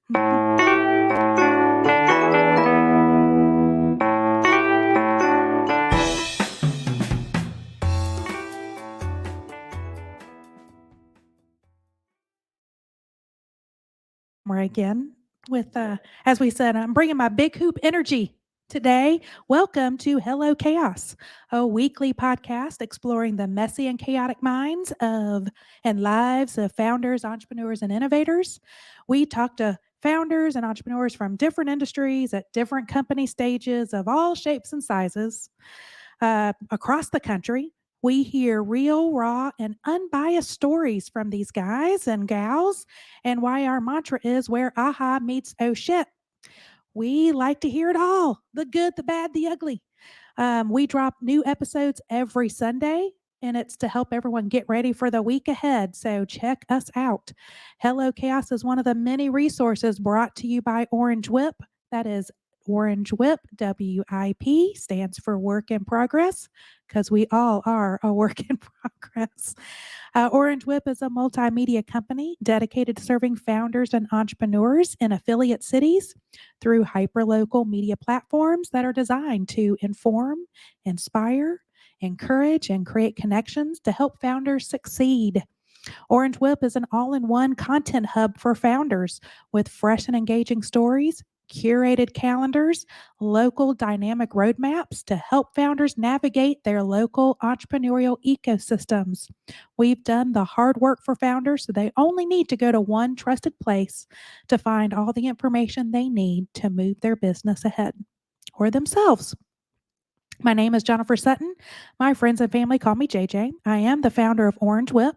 We're again with, as we said, I'm bringing my big hoop energy today. Welcome to Hello Chaos, a weekly podcast exploring the messy and chaotic minds of and lives of founders, entrepreneurs, and innovators. We talk to founders and entrepreneurs from different industries at different company stages of all shapes and sizes across the country. We hear real, raw, and unbiased stories from these guys and gals, and why our mantra is where aha meets oh shit. We like to hear it all, the good, the bad, the ugly. We drop new episodes every Sunday, and it's to help everyone get ready for the week ahead. So check us out. Hello Chaos is one of the many resources brought to you by Orange Whip. That is Orange Whip, WIP, stands for work in progress, because we all are a work in progress. Orange Whip is a multimedia company dedicated to serving founders and entrepreneurs in affiliate cities through hyperlocal media platforms that are designed to inform, inspire, encourage, and create connections to help founders succeed. Orange Whip is an all in one content hub for founders with fresh and engaging stories, curated calendars, local dynamic roadmaps to help founders navigate their local entrepreneurial ecosystems. We've done the hard work for founders so they only need to go to one trusted place to find all the information they need to move their business ahead or themselves. My name is Jennifer Sutton. My friends and family call me JJ. I am the founder of Orange Whip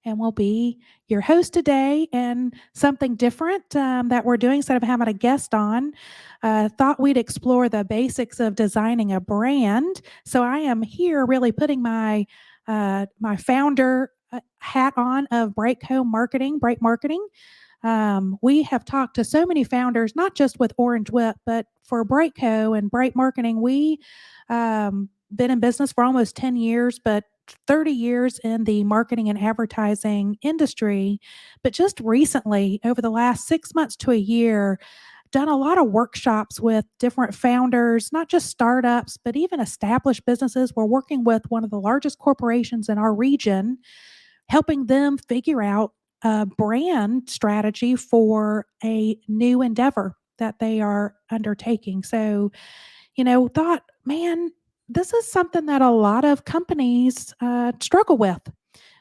and will be your host today. And something different that we're doing instead of having a guest on, thought we'd explore the basics of designing a brand. So I am here really putting my my founder hat on of Break Marketing. We have talked to so many founders, not just with Orange Whip, but for Breakco and Bright Marketing. We been in business for almost 10 years, but 30 years in the marketing and advertising industry. But just recently, over the last 6 months to a year, done a lot of workshops with different founders, not just startups, but even established businesses. We're working with one of the largest corporations in our region, helping them figure out a brand strategy for a new endeavor that they are undertaking. So, thought, man, this is something that a lot of companies struggle with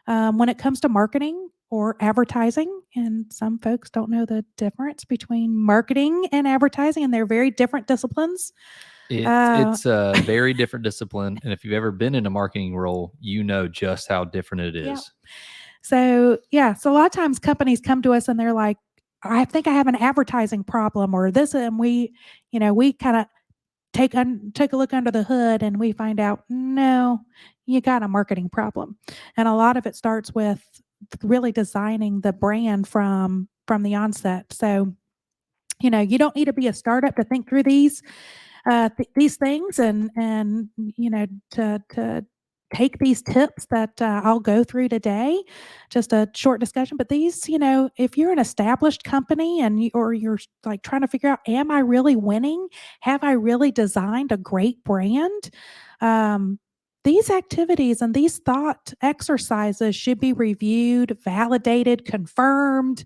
when it comes to marketing or advertising. And some folks don't know the difference between marketing and advertising, and they're very different disciplines. It's a very different discipline, and if you've ever been in a marketing role, you know just how different it Yeah. is. So a lot of times companies come to us and they're like, I think I have an advertising problem or this, and we kind of take a look under the hood and we find out, no, you got a marketing problem. And a lot of it starts with really designing the brand from the onset. So, you don't need to be a startup to think through these things, and to take these tips that I'll go through today. Just a short discussion, but these, if you're an established company and you're like trying to figure out, am I really winning? Have I really designed a great brand? Um, these activities and these thought exercises should be reviewed, validated, confirmed,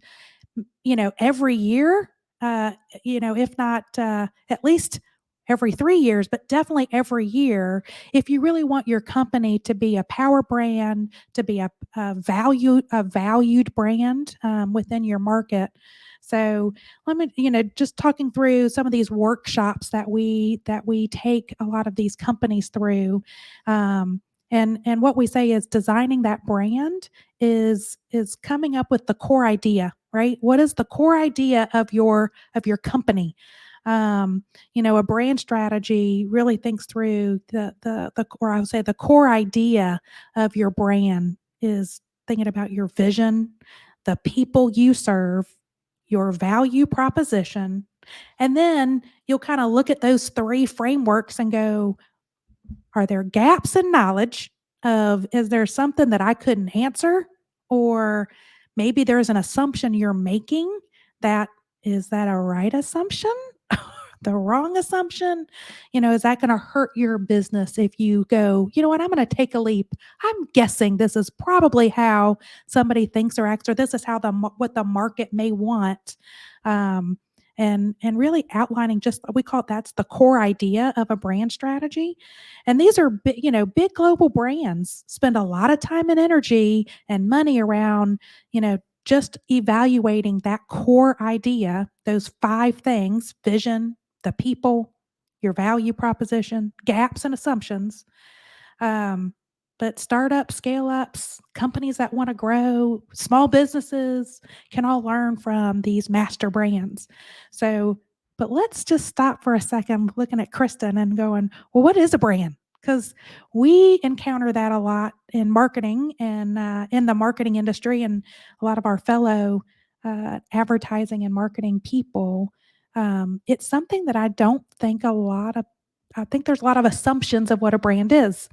every year, if not at least every 3 years, but definitely every year, if you really want your company to be a power brand, to be a valued brand within your market. So let me, just talking through some of these workshops that we take a lot of these companies through. And what we say is designing that brand is coming up with the core idea, right? What is the core idea of your company? A brand strategy really thinks through or I would say the core idea of your brand is thinking about your vision, the people you serve, your value proposition, and then you'll kind of look at those three frameworks and go, are there gaps in knowledge of, is there something that I couldn't answer? Or maybe there's an assumption you're making that is that a right assumption? The wrong assumption? Is that going to hurt your business if you go, you know what, I'm going to take a leap. I'm guessing this is probably how somebody thinks or acts, or this is how what the market may want. And really outlining just we call it that's the core idea of a brand strategy. And these are big global brands spend a lot of time and energy and money around just evaluating that core idea, those 5 things: vision, the people, your value proposition, gaps and assumptions. Um, but startups, scale ups, companies that want to grow, small businesses can all learn from these master brands. So, but let's just stop for a second looking at Kristen and going, well, what is a brand? Because we encounter that a lot in marketing and in the marketing industry, and a lot of our fellow advertising and marketing people. It's something that I don't think I think there's a lot of assumptions of what a brand is.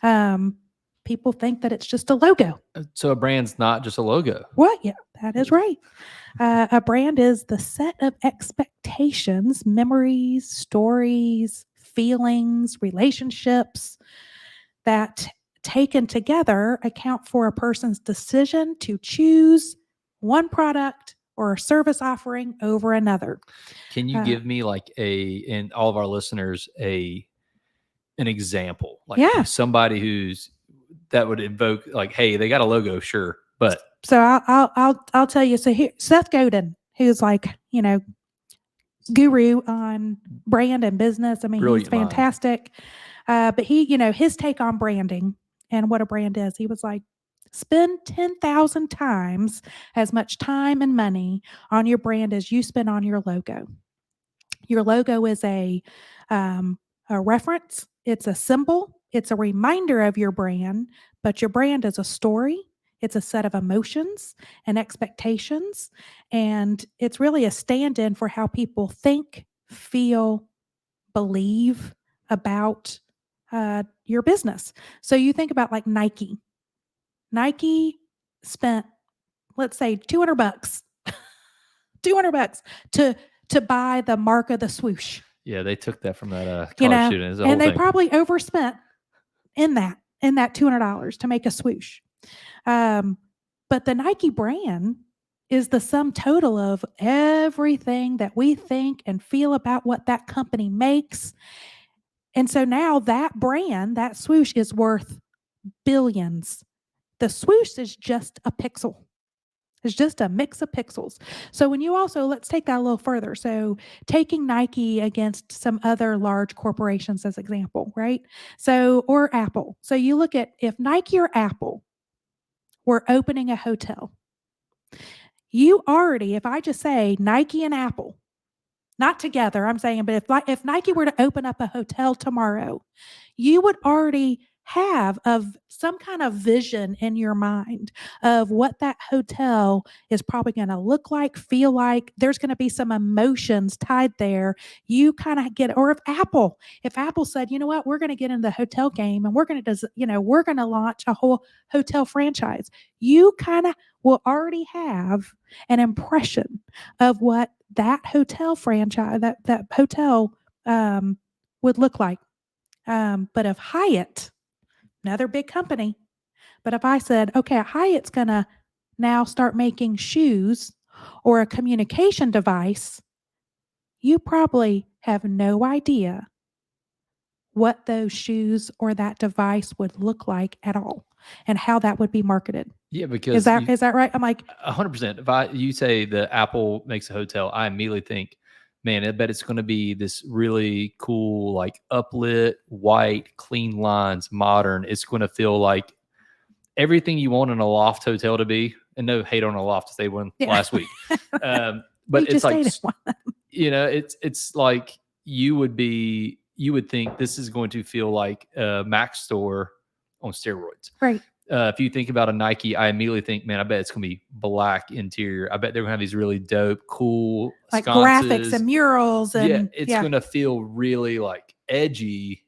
Um, People think that it's just a logo. So a brand's not just a logo. What? Yeah, that is right. A brand is the set of expectations, memories, stories, feelings, relationships that taken together account for a person's decision to choose one product or service offering over another. Can you give me and all of our listeners an example, like Yeah. somebody that would invoke like, hey, they got a logo, sure, but So I'll tell you. So here, Seth Godin, who's guru on brand and business. I mean, he's fantastic. But he, his take on branding and what a brand is, he was like, spend 10,000 times as much time and money on your brand as you spend on your logo. Your logo is a reference, it's a symbol, it's a reminder of your brand, but your brand is a story. It's a set of emotions and expectations, and it's really a stand in for how people think, feel, believe about your business. So you think about like Nike. Nike spent, let's say, $200, $200 to buy the mark of the swoosh. Yeah, they took that from that college student. And they probably overspent in that $200 to make a swoosh. But the Nike brand is the sum total of everything that we think and feel about what that company makes. And so now that brand, that swoosh, is worth billions. The swoosh is just a pixel. It's just a mix of pixels. So when you also, let's take that a little further. So taking Nike against some other large corporations as example, right? So, or Apple. So you look at if Nike or Apple were opening a hotel, you already, if I just say Nike and Apple, not together, I'm saying, but if Nike were to open up a hotel tomorrow, you would already have some kind of vision in your mind of what that hotel is probably going to look like, feel like. There's going to be some emotions tied there. You kind of get, or if Apple said, you know what, we're going to get in the hotel game and we're going to launch a whole hotel franchise, you kind of will already have an impression of what that hotel franchise, that hotel would look like. But if Hyatt, another big company, but if I said, okay, Hyatt's going to now start making shoes or a communication device, you probably have no idea what those shoes or that device would look like at all and how that would be marketed. Yeah, because is that right? I'm like 100%. If you say the Apple makes a hotel, I immediately think, man, I bet it's going to be this really cool, like uplit, white, clean lines, modern. It's going to feel like everything you want in a loft hotel to be. And no hate on a loft, they won last week. But it's like, it's like you would think this is going to feel like a Mac store on steroids. Right. If you think about a Nike, I immediately think, man, I bet it's going to be black interior. I bet they're going to have these really dope, cool like sconces. Graphics and murals. And it's going to feel really like edgy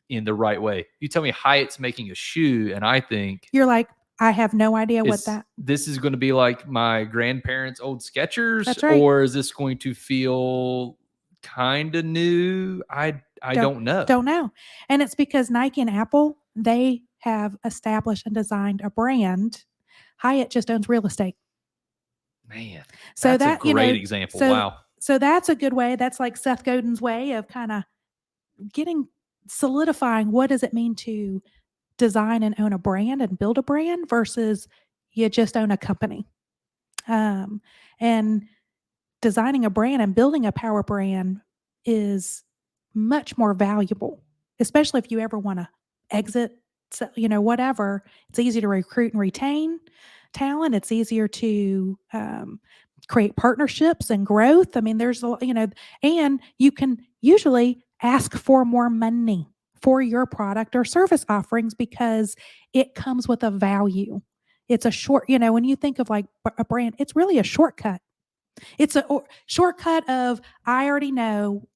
in the right way. You tell me Hyatt's making a shoe, and I think you're like, I have no idea what Is that. this is going to be like my grandparents' old Skechers, That's right. or is this going to feel kind of new? I don't know. Don't know. And it's because Nike and Apple, they have established and designed a brand. Hyatt just owns real estate. Man, So that's a that, you great know, example. so Wow. so that's a good way. That's like Seth Godin's way of kind of getting solidifying what does it mean to design and own a brand and build a brand versus you just own a company. And designing a brand and building a power brand is much more valuable, especially if you ever want to exit, so, whatever. It's easy to recruit and retain talent. It's easier to create partnerships and growth. I mean, there's and you can usually ask for more money for your product or service offerings because it comes with a value. It's a short, when you think of like a brand, it's really a shortcut. It's a shortcut of I already know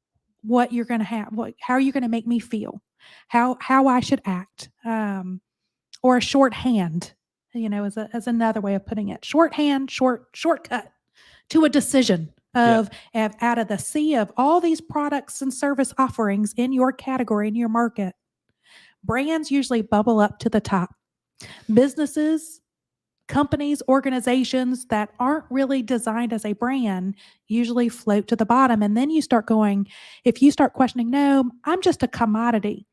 what you're going to have, how you're going to make me feel, how I should act, or a shorthand. As another way of putting it, shorthand, shortcut to a decision Yeah. of out of the sea of all these products and service offerings in your category in your market. Brands usually bubble up to the top. Businesses, companies, organizations that aren't really designed as a brand usually float to the bottom. And then you start going, if you start questioning, no, I'm just a commodity.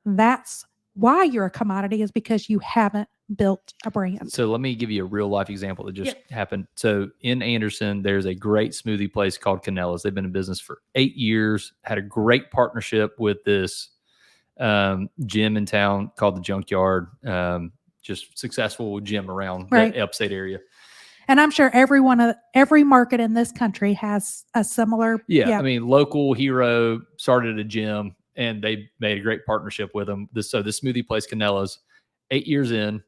That's why you're a commodity, is because you haven't built a brand. So let me give you a real life example that just Yep. happened. So in Anderson, there's a great smoothie place called Canella's. They've been in business for 8 years, had a great partnership with this gym in town called the Junkyard. Just successful gym around Right. the upstate area. And I'm sure every market in this country has a similar. Yeah. I mean, local hero started a gym and they made a great partnership with them. So the smoothie place Canella's, 8 years in,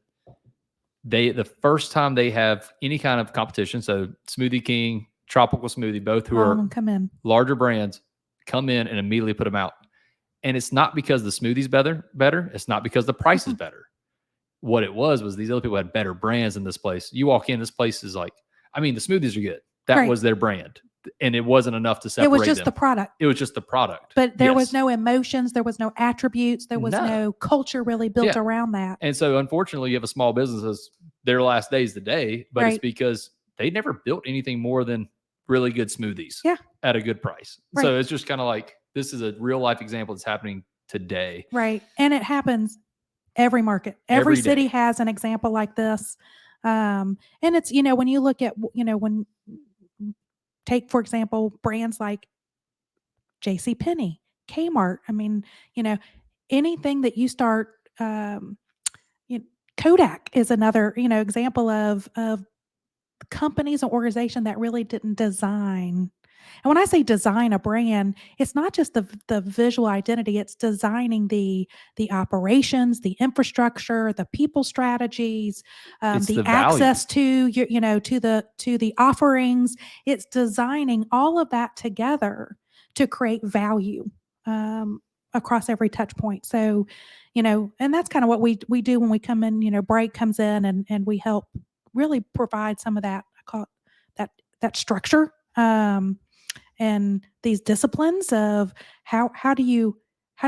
the first time they have any kind of competition, so Smoothie King, Tropical Smoothie, both who all of are them come in. larger brands, come in and immediately put them out. And it's not because the smoothie's better. It's not because the price is better. What it was these other people had better brands in this place. You walk in, this place is like, I mean, the smoothies are good. That Right. was their brand. And it wasn't enough to separate It was just the them. product. It was just the product. But there was Yes. no emotions, there was no attributes, there was No. no culture really built Yeah. around that. And so, unfortunately, you have a small businesses, their last day is the day, but it's Right. because they never built anything more than really good smoothies Yeah. at a good price. Right. So it's just kind of like, this is a real life example that's happening today. Right. And it happens every market. Every Every city day. has an example like this. And it's, when you look at, when take, for example, brands like J.C. Penney, Kmart. I mean, anything that you start, Kodak is another, example of companies and organization that really didn't design. And when I say design a brand, it's not just the visual identity, it's designing the operations, the infrastructure, the people strategies, It's the the access values. to your, to the offerings. It's designing all of that together to create value across every touch point. So, and that's kind of what we do when we come in. Bright comes in and we help really provide some of that. I call it that structure. And these disciplines of how do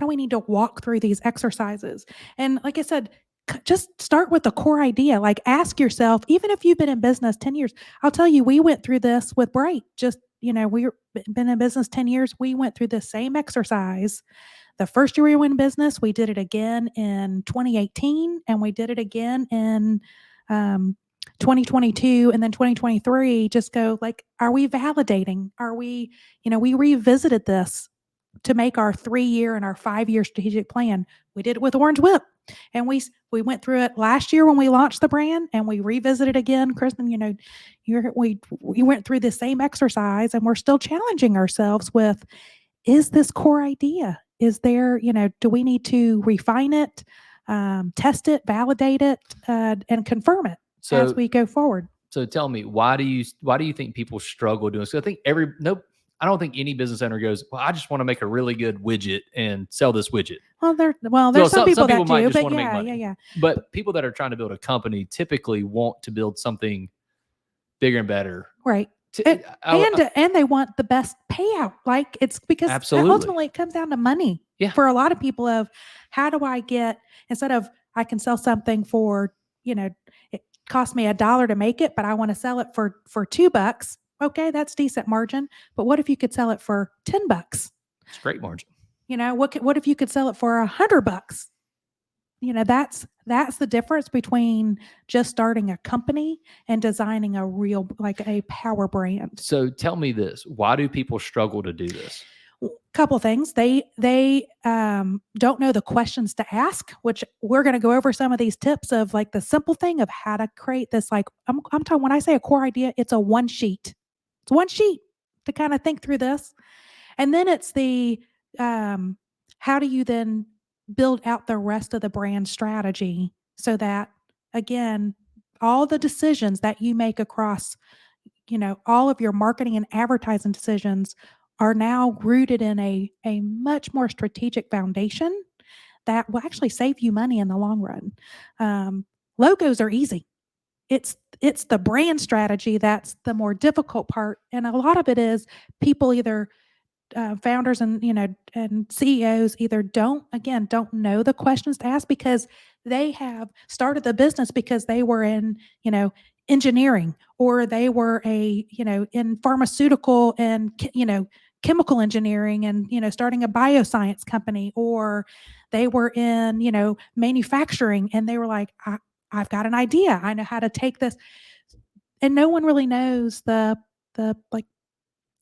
we need to walk through these exercises. And like I said, just start with the core idea. Like, ask yourself, even if you've been in business 10 years, I'll tell you, we went through this with Bright. Just, we've been in business 10 years. We went through the same exercise. The first year we were in business, we did it again in 2018, and we did it again in 2022, and then 2023. Just go like, are we validating? Are we, we revisited this to make our 3-year and our 5-year strategic plan. We did it with Orange Whip, and we went through it last year when we launched the brand, and we revisited again. Kristen, we went through the same exercise, and we're still challenging ourselves with, is this core idea? Is there, do we need to refine it, test it, validate it, and confirm it as we go forward? So tell me, why do you think people struggle doing this? I think I don't think any business owner goes, well, I just want to make a really good widget and sell this widget. There's some people Some people that might do, just but want to make yeah, money. yeah, yeah. But people that are trying to build a company typically want to build something bigger and better. Right. To, And they want the best payout. Like it's because Absolutely. ultimately it comes down to money. Yeah. For a lot of people of how do I get, instead of I can sell something for, it cost me $1 to make it, but I want to sell it for $2. Okay, that's decent margin. But what if you could sell it for $10? It's great margin. What if you could sell it for $100? That's the difference between just starting a company and designing a real, like a power brand. So tell me this: why do people struggle to do this? Couple things. They don't know the questions to ask, which we're going to go over some of these tips of like the simple thing of how to create this. Like I'm talking, when I say a core idea, it's a one sheet. It's one sheet to kind of think through this. And then it's the how do you then build out the rest of the brand strategy so that, again, all the decisions that you make across, all of your marketing and advertising decisions are now rooted in a much more strategic foundation that will actually save you money in the long run. Logos are easy. It's the brand strategy that's the more difficult part, and a lot of it is people either founders and and CEOs either don't know the questions to ask because they have started the business because they were in engineering, or they were in pharmaceutical and chemical engineering and starting a bioscience company, or they were in manufacturing and they were like, I've got an idea, I know how to take this, and no one really knows the like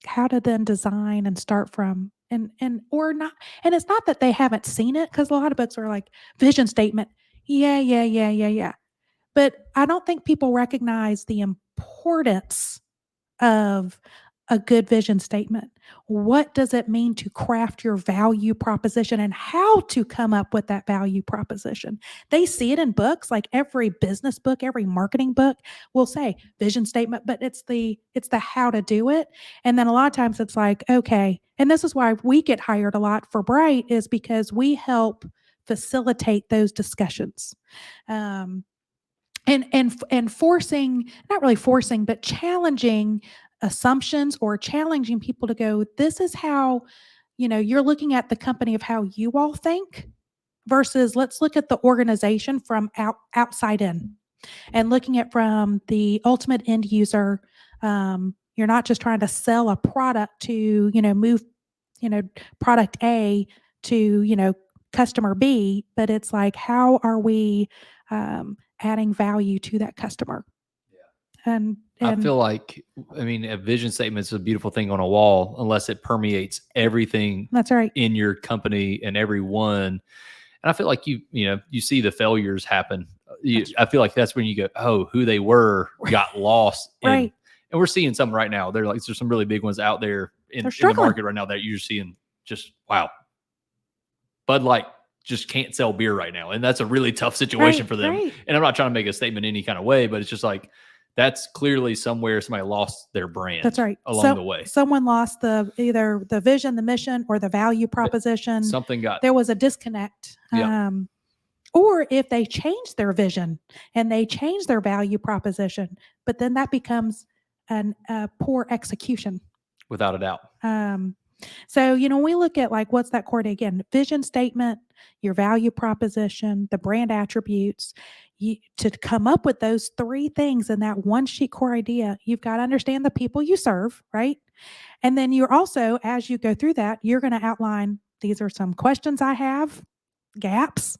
how to then design and start from, and or not, and it's not that they haven't seen it, because a lot of books are like vision statement, yeah, yeah, yeah, yeah, yeah, but I don't think people recognize the importance of a good vision statement. What does it mean to craft your value proposition and how to come up with that value proposition? They see it in books, like every business book, every marketing book will say vision statement, but it's the how to do it. And then a lot of times it's like, okay, and this is why we get hired a lot for Bright, is because we help facilitate those discussions. And forcing, not really forcing, but challenging assumptions, or challenging people to go, this is how, you're looking at the company of how you all think, versus let's look at the organization from outside in, and looking at from the ultimate end user. You're not just trying to sell a product to move product A to customer B, but it's like, how are we adding value to that customer? And I feel like, I mean, a vision statement is a beautiful thing on a wall unless it permeates everything that's right. in your company and everyone. And I feel like you see the failures happen. I feel like that's when you go, oh, who they were got lost. Right. And we're seeing some right now. There's some really big ones out there in the market right now that you're seeing just, wow. Bud Light just can't sell beer right now. And that's a really tough situation for them. Right. And I'm not trying to make a statement any kind of way, but it's just like, that's clearly somewhere somebody lost their brand. That's right. Along the way. Someone lost either the vision, the mission, or the value proposition. There was a disconnect. Yeah. Or if they change their vision and they change their value proposition, but then that becomes a poor execution. Without a doubt. So, when we look at like, what's that core idea? Again, vision statement, your value proposition, the brand attributes, to come up with those three things in that one sheet core idea, you've got to understand the people you serve, right? And then you're also, as you go through that, you're going to outline, these are some questions I have, gaps,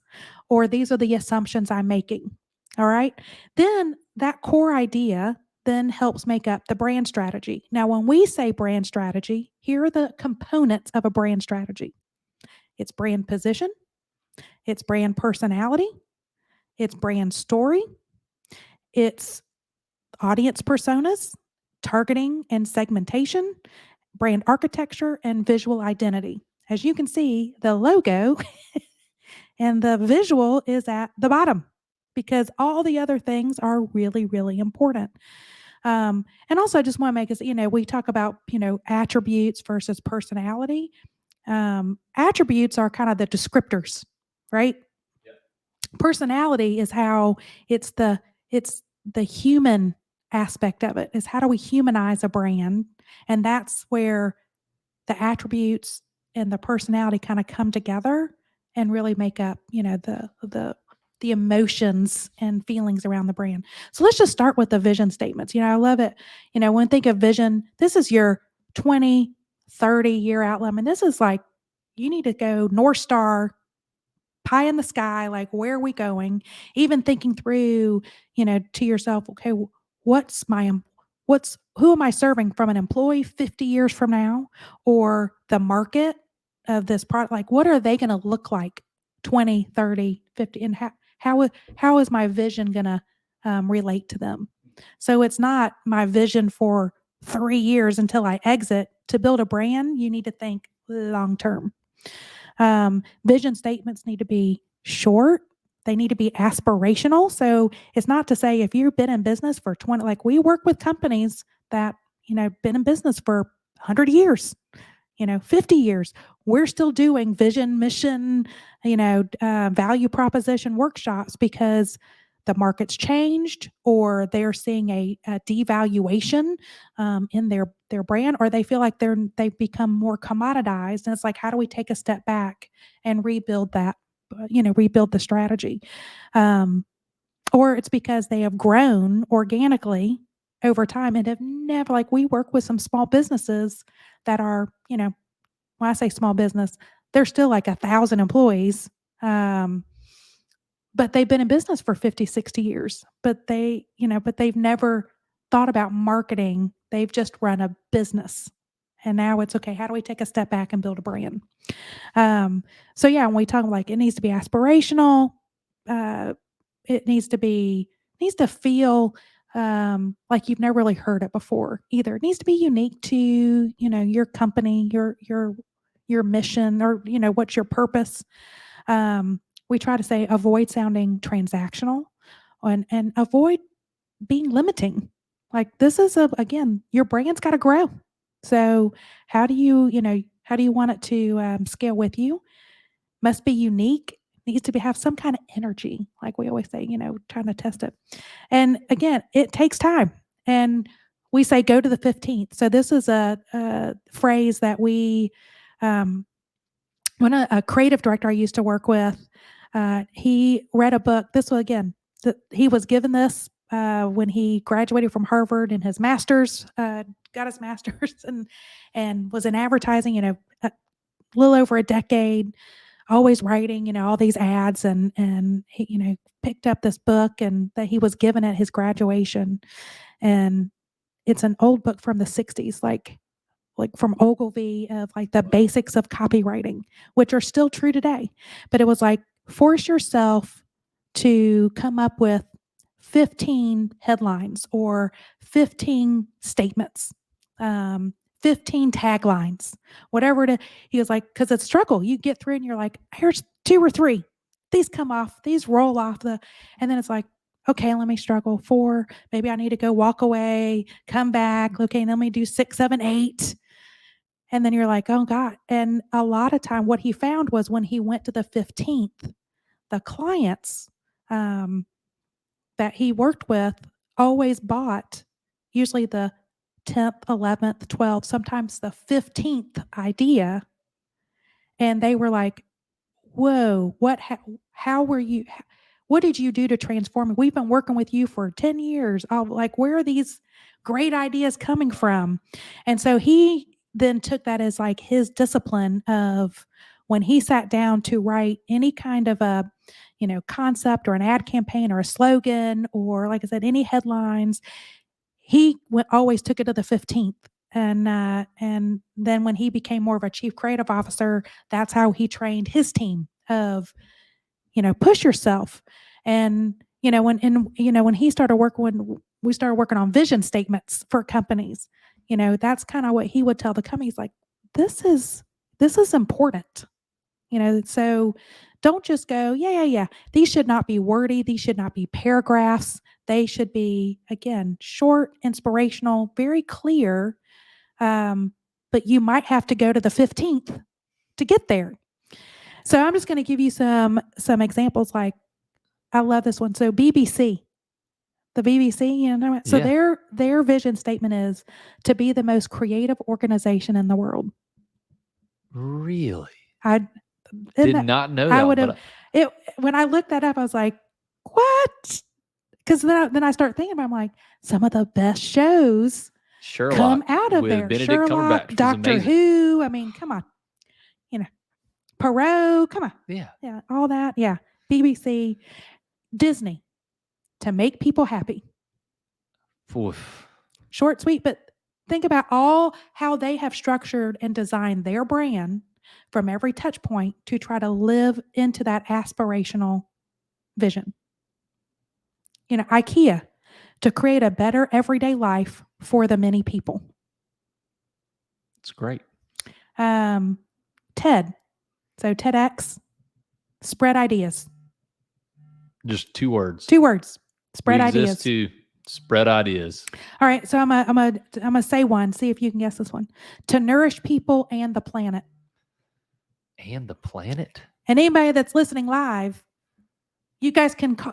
or these are the assumptions I'm making. All right. Then that core idea then helps make up the brand strategy. Now, when we say brand strategy, here are the components of a brand strategy. It's brand position, it's brand personality, it's brand story, it's audience personas, targeting and segmentation, brand architecture, and visual identity. As you can see, the logo and the visual is at the bottom because all the other things are really, really important. And also, I just want to make us, we talk about, attributes versus personality. Attributes are kind of the descriptors, right? Personality is how it's the human aspect of it. Is how do we humanize a brand, and that's where the attributes and the personality kind of come together and really make up, the emotions and feelings around the brand. So let's just start with the vision statements. I love it. When I think of vision, this is your 20, 30-year outline. I mean, this is like you need to go North Star, pie in the sky, like where are we going? Even thinking through, to yourself, okay, what's my what's who am I serving from an employee 50 years from now, or the market of this product? Like what are they going to look like 20, 30, 50, and how is my vision going to relate to them? So it's not my vision for 3 years until I exit. To build a brand, you need to think long term. Vision statements need to be short. They need to be aspirational. So it's not to say if you've been in business for 20, like we work with companies that, been in business for 100 years, 50 years. We're still doing vision, mission, value proposition workshops because the market's changed, or they're seeing a devaluation in their brand, or they feel like they've become more commoditized. And it's like, how do we take a step back and rebuild that, rebuild the strategy? Or it's because they have grown organically over time and have never, like we work with some small businesses that are, when I say small business, they're still like 1,000 employees. But they've been in business for 50, 60 years, but they've never thought about marketing. They've just run a business. And now it's okay. How do we take a step back and build a brand? So yeah, when we talk like it needs to be aspirational, uh, it needs to feel like you've never really heard it before either. It needs to be unique to your company, your mission, or what's your purpose. We try to say avoid sounding transactional, and avoid being limiting. Like this is again, your brand's got to grow. So how do you want it to scale with you? Must be unique. Needs to have some kind of energy, like we always say. Trying to test it. And again, it takes time. And we say go to the 15th. So this is a phrase that we when a creative director I used to work with, he read a book. This was again, he was given this when he graduated from Harvard and his master's, got his master's, and was in advertising. A little over a decade, always writing. All these ads, and he, picked up this book and that he was given at his graduation, and it's an old book from the 60s, like from Ogilvy, of like the basics of copywriting, which are still true today. But it was like, force yourself to come up with 15 headlines or 15 statements, 15 taglines, whatever it is. He was like, because it's struggle. You get through and you're like, here's 2 or 3. These come off, these roll off and then it's like, okay, let me struggle 4. Maybe I need to go walk away, come back. Okay, let me do 6, 7, 8. And then you're like, oh God. And a lot of time, what he found was when he went to the 15th, the clients that he worked with always bought usually the 10th, 11th, 12th, sometimes the 15th idea. And they were like, whoa, how were you? What did you do to transform it? We've been working with you for 10 years. Like, where are these great ideas coming from? And so he then took that as like his discipline of when he sat down to write any kind of a, concept or an ad campaign or a slogan, or like I said, any headlines, he always took it to the 15th. And then when he became more of a chief creative officer, that's how he trained his team of, push yourself. And when he started working, when we started working on vision statements for companies, that's kind of what he would tell the companies, like, this is important. So don't just go, yeah, yeah, yeah. These should not be wordy. These should not be paragraphs. They should be, again, short, inspirational, very clear. But you might have to go to the 15th to get there. So I'm just going to give you some examples. Like, I love this one. So BBC, the BBC, so Yeah. their vision statement is to be the most creative organization in the world. Really? I Did that, not know I that would one, have but it when I looked that up. I was like, what? Because then I start thinking, I'm like, some of the best shows come Sherlock out of with there. Benedict Sherlock, Cumberbatch was Doctor amazing. Who. I mean, come on, you know, Perot. Come on, Yeah. yeah, all that. Yeah, BBC, Disney, to make people happy. Oof. Short, sweet, but think about all how they have structured and designed their brand from every touch point to try to live into that aspirational vision. IKEA, to create a better everyday life for the many people. It's great. TED, so TEDx, spread ideas. Just 2 words. 2 words, spread We ideas. exist to spread ideas. All right, so I'm gonna say one. See if you can guess this one. To nourish people and the planet. And the planet? And anybody that's listening live, you guys can call,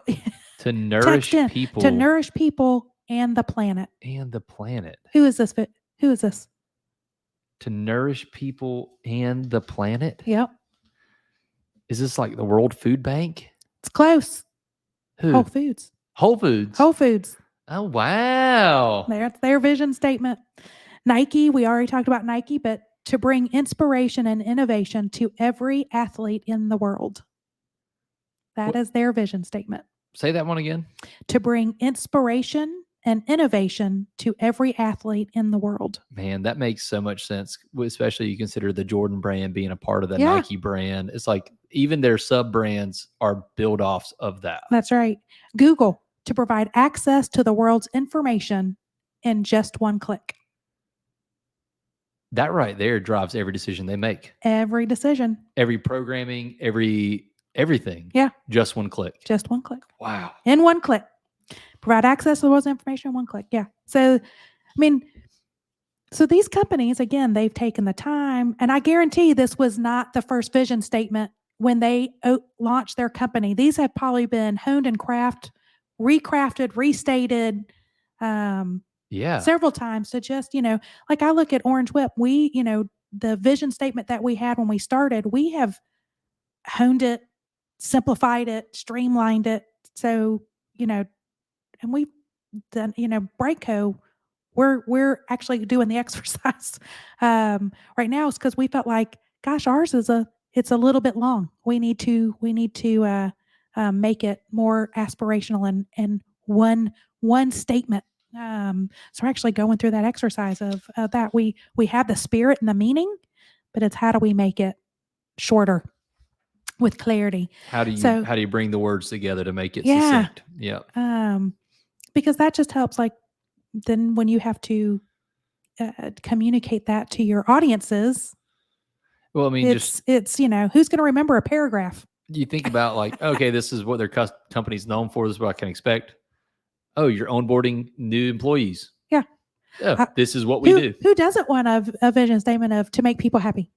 To nourish text in people to nourish people and the planet. and the planet. Who is this? Who is this? To nourish people and the planet? Yep, Is this like the World Food Bank? it's close. Who? Whole Foods. Whole Foods. Whole Foods. Oh, wow. That's their vision statement. Nike, we already talked about Nike, but to bring inspiration and innovation to every athlete in the world. That is their vision statement. Say that one again. To bring inspiration and innovation to every athlete in the world. Man, that makes so much sense, especially you consider the Jordan brand being a part of the Yeah. Nike brand. It's like even their sub brands are build offs of that. That's right. Google, to provide access to the world's information in just one click. That right there drives every decision they make. Every decision. Every programming, everything. Yeah. Just one click. Just one click. Wow. In one click. Provide access to the world's information in one click. Yeah. So, so these companies, again, they've taken the time, and I guarantee this was not the first vision statement when they launched their company. These have probably been honed and recrafted, restated several times to just, like I look at Orange Whip, the vision statement that we had when we started, we have honed it, simplified it, streamlined it. So, and we've done, Brightco, we're actually doing the exercise right now is because we felt like, gosh, ours it's a little bit long. We need to make it more aspirational and one statement. So we're actually going through that exercise of that. We have the spirit and the meaning, but it's how do we make it shorter with clarity? How do you bring the words together to make it succinct? Yeah. Because that just helps. Like then when you have to communicate that to your audiences, well, I mean, it's who's going to remember a paragraph? You think about like, okay, this is what their company's known for. This is what I can expect. Oh, you're onboarding new employees. Yeah. Oh, this is what we do. Who doesn't want a vision statement of to make people happy?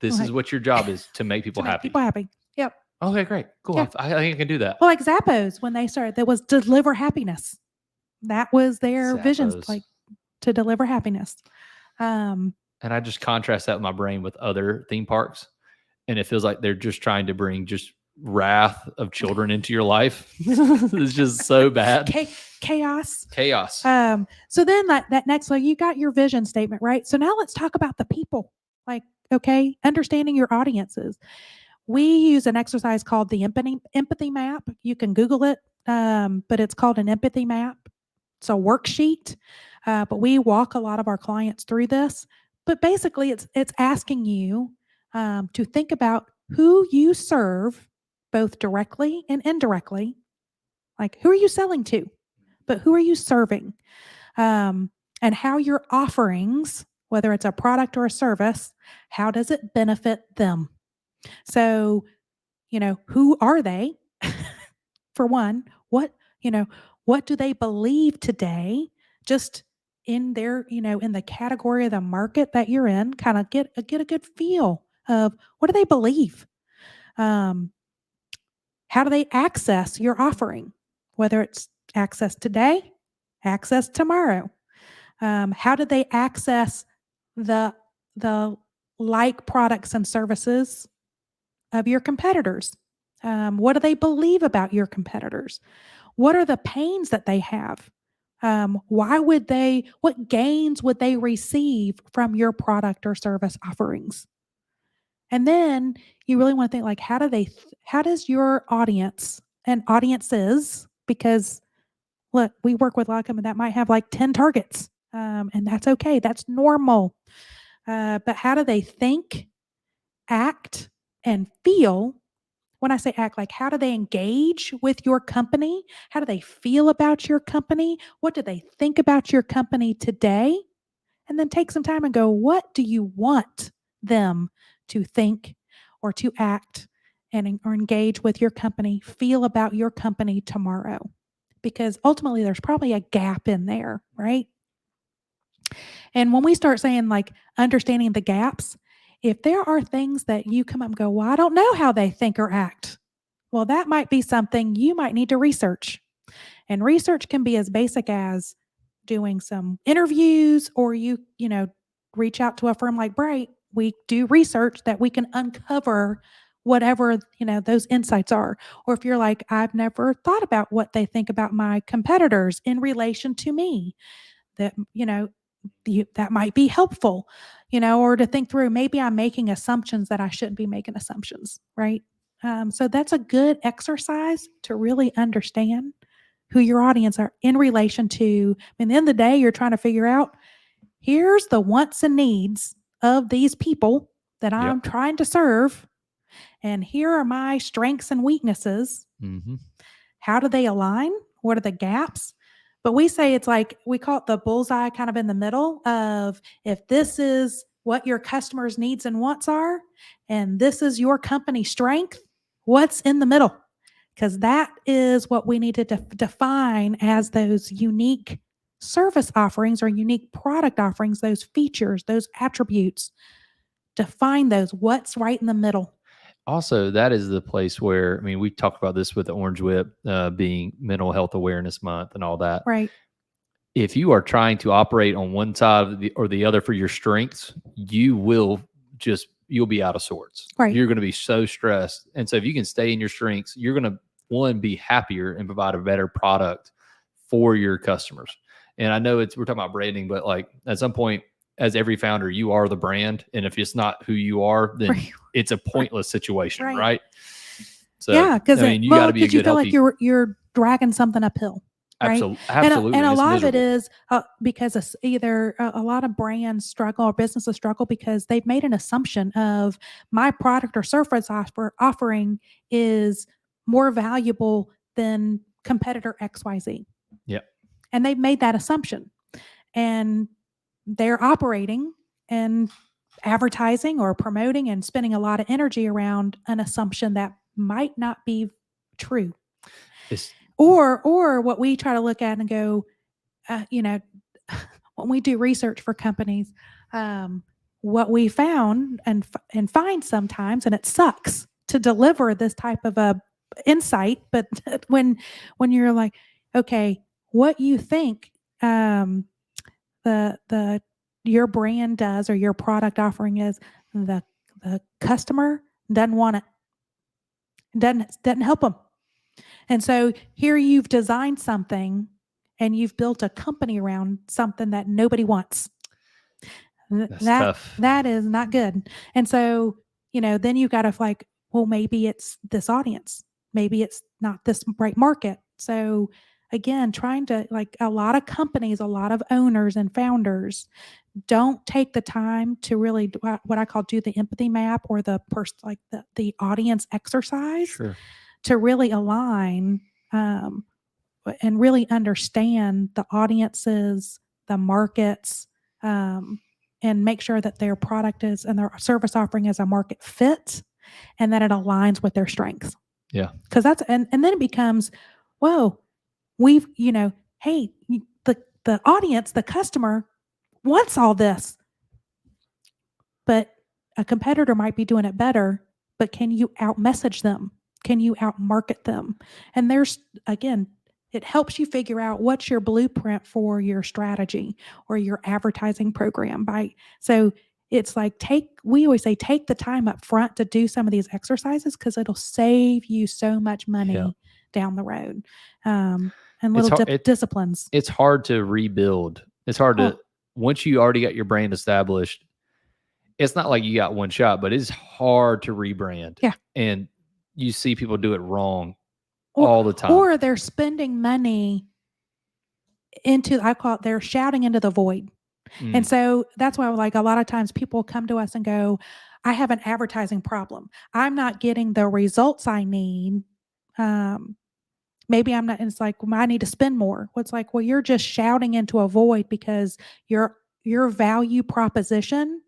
This is what your job is, to make people happy. People happy. Yep. Okay, great. Cool. Yeah. I think I can do that. Well, like Zappos, when they started, that was deliver happiness. That was their vision, like to deliver happiness. And I just contrast that with my brain with other theme parks. And it feels like they're just trying to bring just wrath of children into your life. It's just so bad. Chaos. So then that next, so you got your vision statement, right? So now let's talk about the people. Like, okay, understanding your audiences. We use an exercise called the empathy map. You can Google it, but it's called an empathy map. It's a worksheet, but we walk a lot of our clients through this. But basically, it's asking you to think about who you serve, both directly and indirectly. Like, who are you selling to? But who are you serving? And how your offerings, whether it's a product or a service, how does it benefit them? So, who are they? For one, what do they believe today? Just in their, in the category of the market that you're in, kind of get a good feel of what do they believe? Um, how do they access your offering? Whether it's access today, access tomorrow. How do they access the the like products and services of your competitors? What do they believe about your competitors? What are the pains that they have? What gains would they receive from your product or service offerings? And then you really want to think like, how does your audience and audiences, because look, we work with a lot of companies that might have like 10 targets, and that's okay. That's normal. But how do they think, act, and feel? When I say act, like how do they engage with your company? How do they feel about your company? What do they think about your company today? And then take some time and go, what do you want them to think or to act or engage with your company, feel about your company tomorrow? Because ultimately there's probably a gap in there, right? And when we start saying like understanding the gaps, if there are things that you come up and go, well, I don't know how they think or act. Well, that might be something you might need to research. And research can be as basic as doing some interviews, or reach out to a firm like Bright. We do research that we can uncover whatever, those insights are. Or if you're like, I've never thought about what they think about my competitors in relation to me, that, that might be helpful, or to think through, maybe I'm making assumptions that I shouldn't be making assumptions, right? So that's a good exercise to really understand who your audience are in relation to. I mean, at the end of the day, you're trying to figure out, here's the wants and needs of these people that I'm Yep. trying to serve, and here are my strengths and weaknesses. Mm-hmm. How do they align? What are the gaps? But we say it's like, we call it the bullseye kind of in the middle of, if this is what your customers' needs and wants are, and this is your company strength, what's in the middle? Because that is what we need to define as those unique service offerings or unique product offerings, those features, those attributes. Define those. What's right in the middle? Also, that is the place where, I mean, we talked about this with the Orange Whip being Mental Health Awareness Month and all that. Right. If you are trying to operate on one side or the other for your strengths, you'll be out of sorts. Right. You're going to be so stressed. And so if you can stay in your strengths, you're going to, one, be happier and provide a better product for your customers. And I know we're talking about branding, but like at some point, as every founder, you are the brand. And if it's not who you are, then Right. it's a pointless situation, Right. right? So, Yeah, because I mean, you got to be a you good, feel like healthy. you're dragging something uphill, right? Absolutely. And a It's lot of it miserable. is because it's either a lot of brands struggle or businesses struggle because they've made an assumption of, my product or service offering is more valuable than competitor XYZ. Yep. And they've made that assumption. And they're operating and advertising or promoting and spending a lot of energy around an assumption that might not be true. It's Or what we try to look at and go, when we do research for companies, what we found and find sometimes, and it sucks to deliver this type of a insight, but when you're like, okay, what you think the your brand does or your product offering is, the customer doesn't want it, doesn't help them. And so here you've designed something and you've built a company around something that nobody wants. that's tough. That is not good. And so, then you got to like, well, maybe it's this audience. Maybe it's not this right market. So again, trying to, like, a lot of companies, a lot of owners and founders don't take the time to really what I call do the empathy map, or the audience exercise, Sure. to really align, and really understand the audiences, the markets, and make sure that their product is and their service offering is a market fit, and that it aligns with their strengths. Yeah. Because and then it becomes, whoa, we've, hey, the audience, the customer wants all this, but a competitor might be doing it better, but can you out message them? Can you out market them? And there's, again, it helps you figure out what's your blueprint for your strategy or your advertising program. So it's like, we always say, take the time up front to do some of these exercises, because it'll save you so much money down the road. And It's little hard. disciplines. It's hard to rebuild. It's hard to, Oh, once you already got your brand established, it's not like you got one shot, but it's hard to rebrand. yeah. And you see people do it wrong Or, all the time. or they're spending money I call it, they're shouting into the void. And so that's why, like, a lot of times people come to us and go, I have an advertising problem. I'm not getting the results I need. Maybe I'm not, and it's like, well, I need to spend more. Well, it's like, well, you're just shouting into a void because your value proposition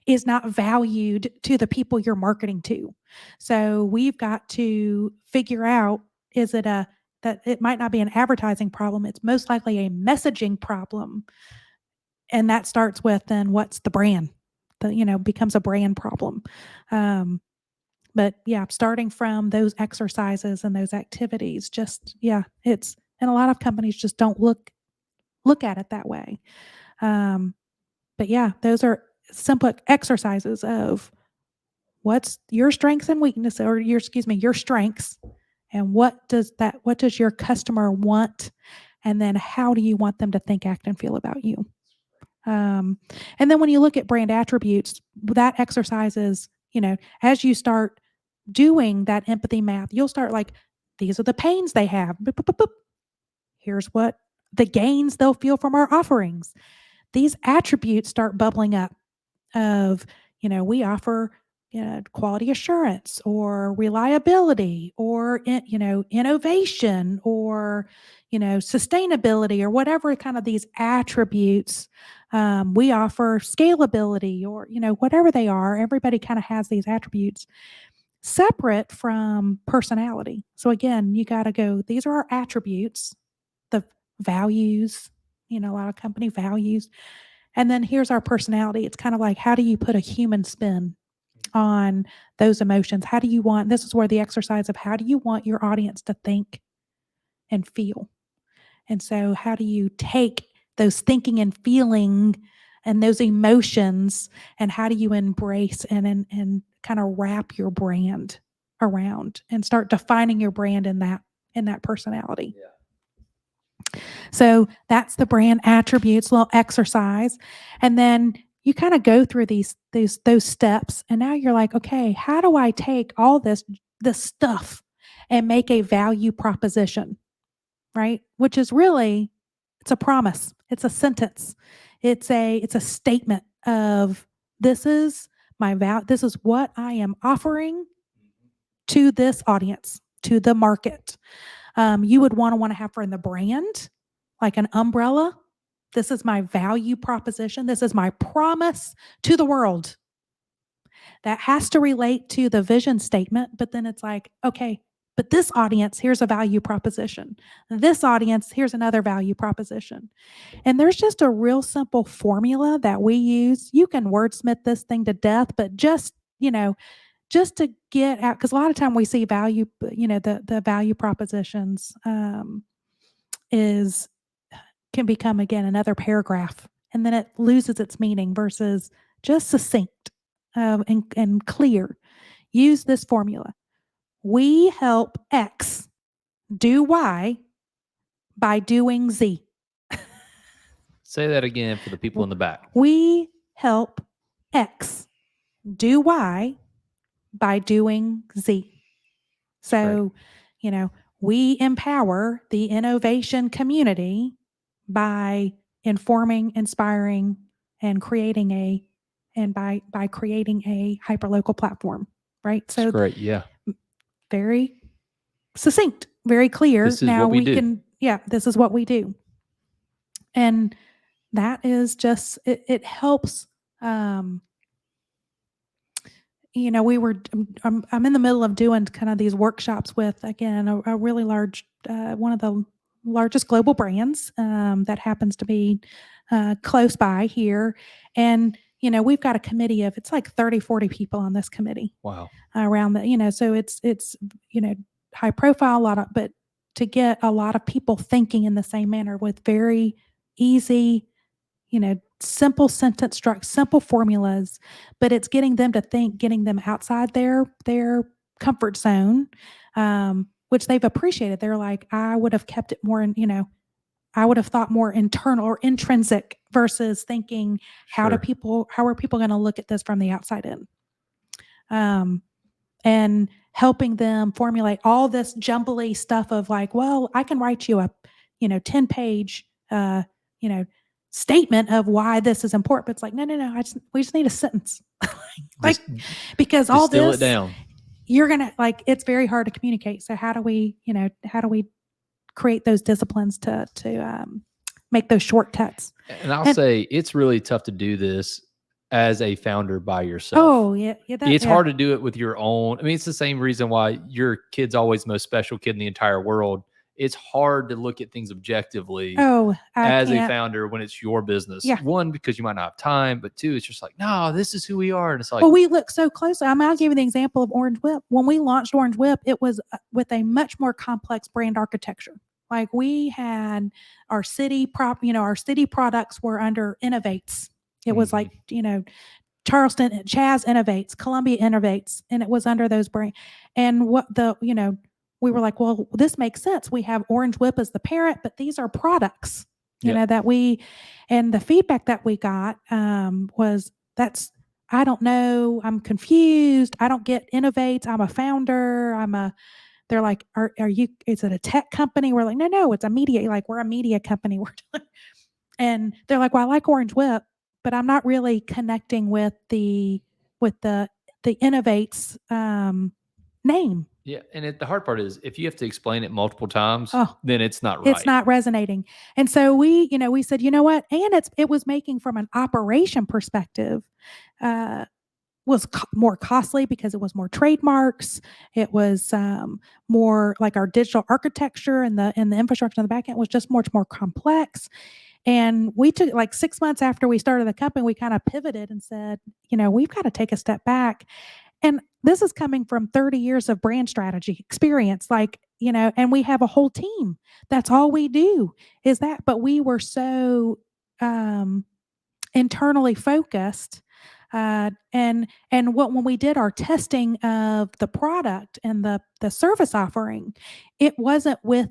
is not valued to the people you're marketing to. So we've got to figure out, is it that it might not be an advertising problem. It's most likely a messaging problem. And that starts with, then what's the brand? Becomes a brand problem. But yeah, starting from those exercises and those activities, and a lot of companies just don't look at it that way. But yeah, those are simple exercises of what's your strengths and weaknesses, or your strengths, and what does your customer want, and then how do you want them to think, act, and feel about you. And then when you look at brand attributes, that exercise is, as you start doing that empathy math, you'll start like, these are the pains they have. Boop, boop, boop, boop. Here's what the gains they'll feel from our offerings. These attributes start bubbling up of, we offer, quality assurance or reliability or, innovation or, sustainability or whatever kind of these attributes. We offer scalability or, whatever they are. Everybody kind of has these attributes separate from personality. So again, you got to go, these are our attributes, the values, a lot of company values. And then here's our personality. It's kind of like, how do you put a human spin on those emotions? This is where the exercise of, how do you want your audience to think and feel? And so how do you take those thinking and feeling and those emotions, and how do you embrace and kind of wrap your brand around and start defining your brand in that personality? Yeah. So that's the brand attributes, little exercise. And then you kind of go through those steps, and now you're like, okay, how do I take all this stuff and make a value proposition? Right? Which is really, it's a promise. It's a sentence. It's a statement of, this is this is what I am offering to this audience, to the market. You would want to have for in the brand, like an umbrella. This is my value proposition. This is my promise to the world. That has to relate to the vision statement, but then it's like, okay, but this audience, here's a value proposition. This audience, here's another value proposition. And there's just a real simple formula that we use. You can wordsmith this thing to death, but just to get out, because a lot of time we see value, the value propositions can become, again, another paragraph, and then it loses its meaning versus just succinct and clear. Use this formula. We help X do Y by doing Z. Say that again for the people in the back. We help X do Y by doing Z. So, we empower the innovation community by informing, inspiring, and by creating a hyperlocal platform, right? That's So great. Yeah. very succinct, very clear. This is Now what we do. this is what we do. And that is just, it helps, we were, I'm in the middle of doing kind of these workshops with, again, a really large, one of the largest global brands that happens to be close by here. And, we've got a committee of, it's like 30, 40 people on this committee Wow. around so it's, high profile, a lot of, but to get a lot of people thinking in the same manner with very easy, simple sentence structure, simple formulas, but it's getting them to think, getting them outside their comfort zone, which they've appreciated. They're like, I would have kept it more in, I would have thought more internal or intrinsic versus thinking, how are Sure. people going to look at this from the outside in? And helping them formulate all this jumbly stuff of like, well, I can write you a, 10-page, statement of why this is important. But it's like, no, we just need a sentence. Like, Just because all distill it this, down. you're going to like, it's very hard to communicate. So how do we create those disciplines to make those shortcuts? And I'll And say it's really tough to do this as a founder by yourself. oh yeah, It's hard to do it with your own. I mean, it's the same reason why your kid's always the most special kid in the entire world. It's hard to look at things objectively Oh, I as a can't. founder when it's your business. Yeah. One, because you might not have time, but two, it's just like, no, this is who we are. And it's like, Well, we look so closely. I'll give you the example of Orange Whip. When we launched Orange Whip, it was with a much more complex brand architecture. Like we had our city our city products were under Innovates. It was like, Charleston, Chaz Innovates, Columbia Innovates, and it was under those brands. And we were like, well, this makes sense. We have Orange Whip as the parent, but these are products, and the feedback that we got was I don't know, I'm confused. I don't get Innovates. I'm a founder. They're like, are you, is it a tech company? We're like, no, it's a media, like we're a media company. And they're like, well, I like Orange Whip, but I'm not really connecting with the Innovates name. yeah. And the hard part is if you have to explain it multiple times, Oh, then it's not right. it's not resonating. And so we said, you know what? And it was making from an operation perspective, was more costly because it was more trademarks. It was more like our digital architecture and the infrastructure on the back end was just much more complex. And we took like 6 months after we started the company, we kind of pivoted and said, we've got to take a step back. And this is coming from 30 years of brand strategy experience, and we have a whole team. That's all we do is that. But we were so internally focused. And when we did our testing of the product and the service offering, it wasn't with,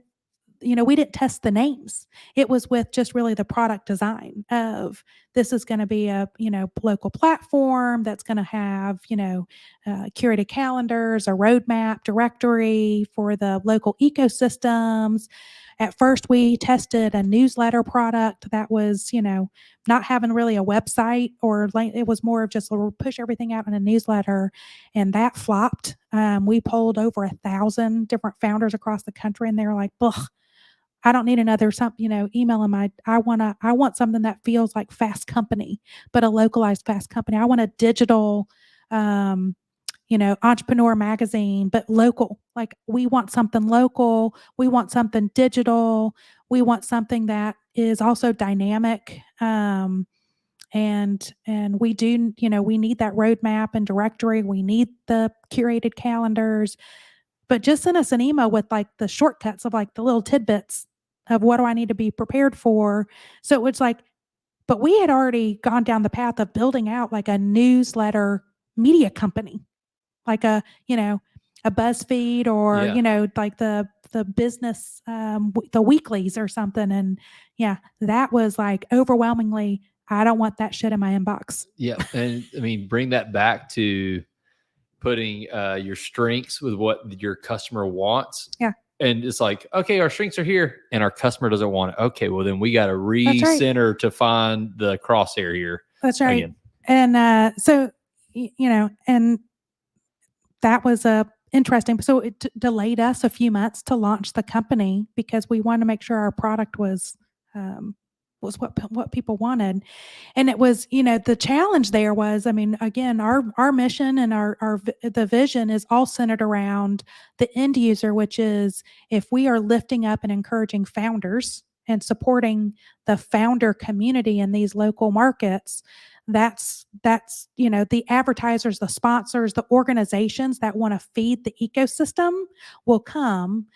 we didn't test the names. It was with just really the product design of this is going to be a, local platform that's going to have, curated calendars, a roadmap directory for the local ecosystems. At first, we tested a newsletter product that was, not having really a website or it was more of just push everything out in a newsletter, and that flopped. We polled over 1,000 different founders across the country, and they were like, "Ugh, I don't need another email in my. I want something that feels like Fast Company, but a localized Fast Company. I want a digital." Entrepreneur magazine, but local. Like we want something local. We want something digital. We want something that is also dynamic. And we do, we need that roadmap and directory. We need the curated calendars, but just send us an email with like the shortcuts of like the little tidbits of what do I need to be prepared for. So it's like, but we had already gone down the path of building out like a newsletter media company, like a BuzzFeed or like the business the weeklies or something. And yeah, that was like overwhelmingly, I don't want that shit in my inbox. Yeah. And I mean, bring that back to putting your strengths with what your customer wants. Yeah. And it's like, okay, our strengths are here and our customer doesn't want it. Okay, well then we got to That's right. recenter to find the crosshair here. That's right. Again. And so and that was interesting. So it delayed us a few months to launch the company because we wanted to make sure our product was was what people wanted. And it was, the challenge there was, I mean, again, our mission and the vision is all centered around the end user, which is if we are lifting up and encouraging founders and supporting the founder community in these local markets, that's the advertisers, the sponsors, the organizations that want to feed the ecosystem will come.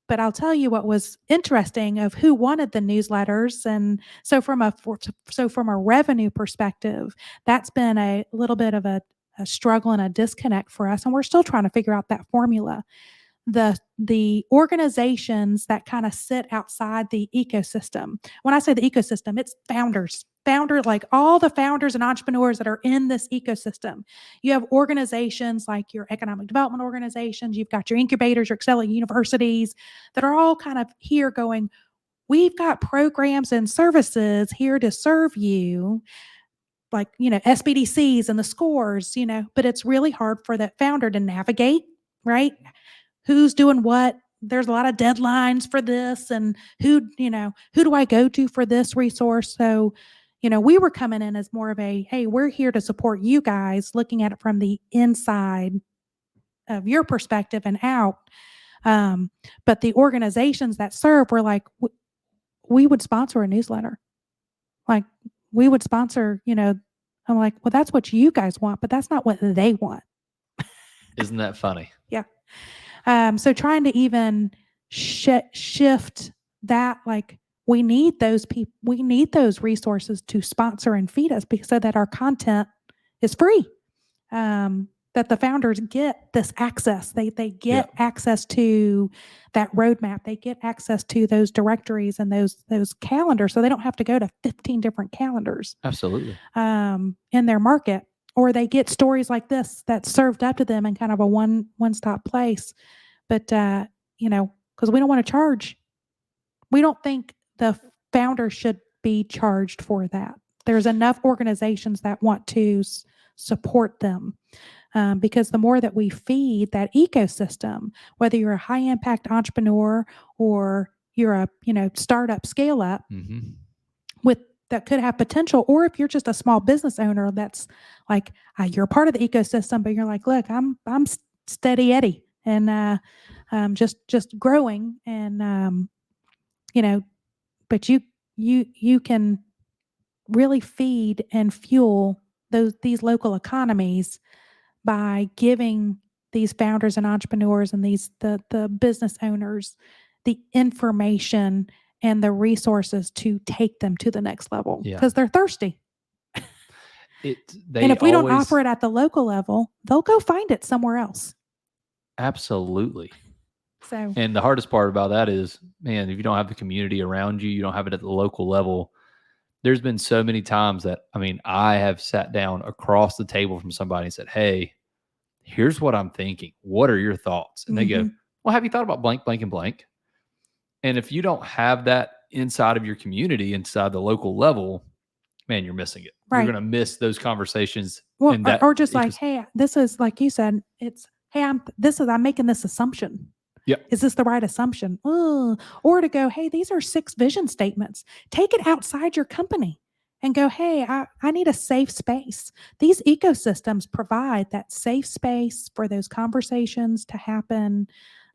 But I'll tell you what was interesting of who wanted the newsletters. And so from a revenue perspective, that's been a little bit of a struggle and a disconnect for us. And we're still trying to figure out that formula. The organizations that kind of sit outside the ecosystem. When I say the ecosystem, it's like all the founders and entrepreneurs that are in this ecosystem. You have organizations like your economic development organizations, you've got your incubators, your accelerator universities that are all kind of here going, we've got programs and services here to serve you, like, SBDCs and the scores, but it's really hard for that founder to navigate, right? Who's doing what? There's a lot of deadlines for this, and who do I go to for this resource? So, we were coming in as more of a, hey, we're here to support you guys, looking at it from the inside of your perspective and out. But the organizations that serve were like, we would sponsor a newsletter. Like, we would sponsor, I'm like, well, that's what you guys want, but that's not what they want. Isn't that funny? Yeah. So trying to even shift that, like, we need those resources to sponsor and feed us so that our content is free. That the founders get this access. They get access to that roadmap. They get access to those directories and those calendars, so they don't have to go to 15 different calendars. Absolutely. In their market, or they get stories like this that's served up to them in kind of a one-stop place. But because we don't want to charge, we don't think the founder should be charged for that. There's enough organizations that want to support them. Because the more that we feed that ecosystem, whether you're a high impact entrepreneur or you're a startup scale up with that could have potential, or if you're just a small business owner that's like you're a part of the ecosystem, but you're like, look, I'm steady Eddie and just growing, and but you can really feed and fuel these local economies by giving these founders and entrepreneurs and the business owners the information and the resources to take them to the next level, because they're thirsty. And if we don't offer it at the local level, they'll go find it somewhere else. Absolutely. So, and the hardest part about that is, man, if you don't have the community around you, you don't have it at the local level. There's been so many times that, I mean, I have sat down across the table from somebody and said, hey, here's what I'm thinking. What are your thoughts? And they go, well, have you thought about blank, blank, and blank? And if you don't have that inside of your community, inside the local level, man, you're missing it. Right. You're going to miss those conversations. Well, or just like, hey, this is, like you said, it's, hey, I'm making this assumption. Yeah. Is this the right assumption? Or to go, hey, these are 6 vision statements. Take it outside your company and go, hey, I need a safe space. These ecosystems provide that safe space for those conversations to happen,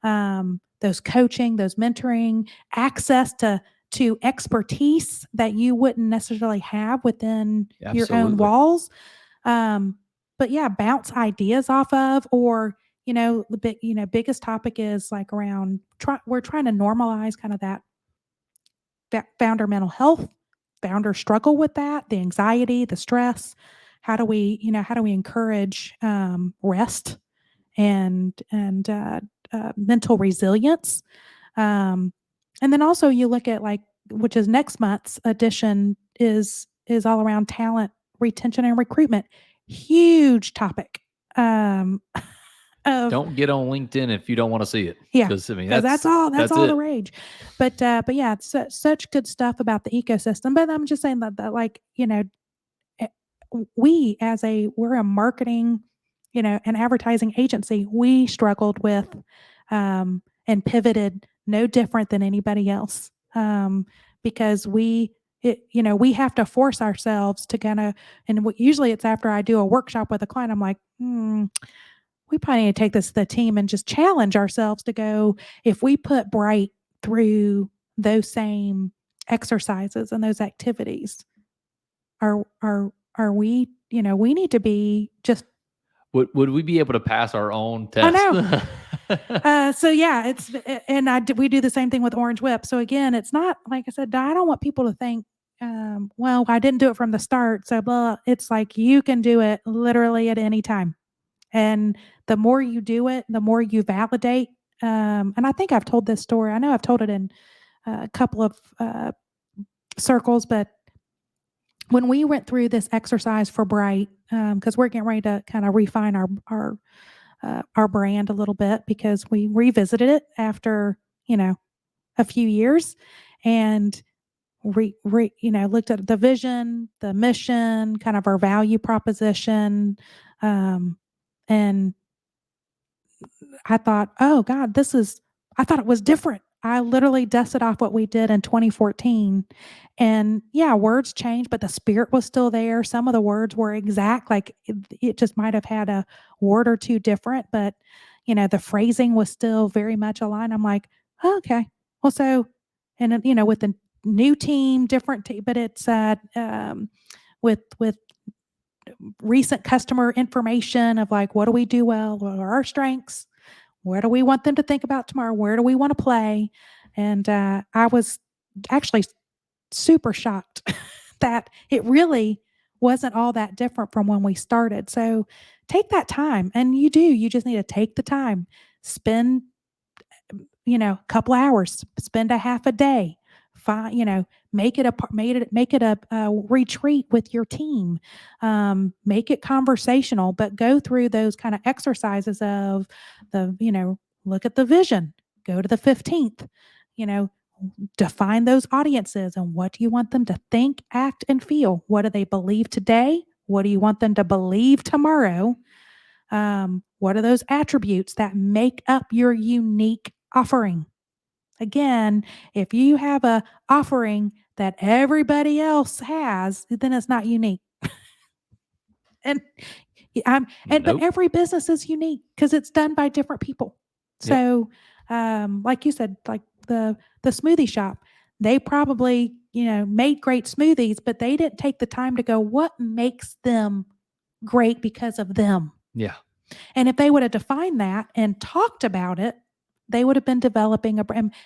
those coaching, those mentoring, access to expertise that you wouldn't necessarily have within your own walls. But yeah, bounce ideas off of, or the biggest topic is like around we're trying to normalize kind of that founder mental health. Founders struggle with that, the anxiety, the stress. How do we encourage rest and mental resilience? And then also you look at, like, which is next month's edition, is all around talent retention and recruitment. Huge topic. Don't get on LinkedIn if you don't want to see it. Yeah, because I mean that's all the rage. But yeah, it's such good stuff about the ecosystem. But I'm just saying that like, we're a marketing, an advertising agency. We struggled with and pivoted no different than anybody else, because we we have to force ourselves to kind of, and usually it's after I do a workshop with a client, I'm like, we probably need to take this to the team and just challenge ourselves to go, if we put Bright through those same exercises and those activities, are we, we need to be just, Would we be able to pass our own I test? know. So yeah, and we do the same thing with Orange Whip. So again, it's not like I said, I don't want people to think, well, I didn't do it from the start. So blah, it's like you can do it literally at any time. And the more you do it, the more you validate. And I think I've told this story. I know I've told it in a couple of circles, but when we went through this exercise for Bright, because we're getting ready to kind of refine our brand a little bit because we revisited it after a few years, and looked at the vision, the mission, kind of our value proposition, and I thought, oh God, I thought it was different. I literally dusted off what we did in 2014. And yeah, words changed, but the spirit was still there. Some of the words were exact, like it just might have had a word or two different, but the phrasing was still very much aligned. I'm like, oh, okay. Well, so, and then, with the new team, different team, but it's with recent customer information of like, what do we do well? What are our strengths? Where do we want them to think about tomorrow? Where do we want to play? And I was actually super shocked that it really wasn't all that different from when we started. So take that time, and you just need to take the time, spend a couple hours, spend a half a day, make it a retreat with your team, make it conversational, but go through those kind of exercises of look at the vision, go to the 15th, you know, define those audiences and what do you want them to think, act, and feel? What do they believe today? What do you want them to believe tomorrow? What are those attributes that make up your unique offering? Again, if you have a offering that everybody else has, then it's not unique. And but Nope. every business is unique because it's done by different people. Yep. So, like you said, like the smoothie shop, they probably made great smoothies, but they didn't take the time to go, what makes them great because of them. Yeah. And if they would have defined that and talked about it, they would have been developing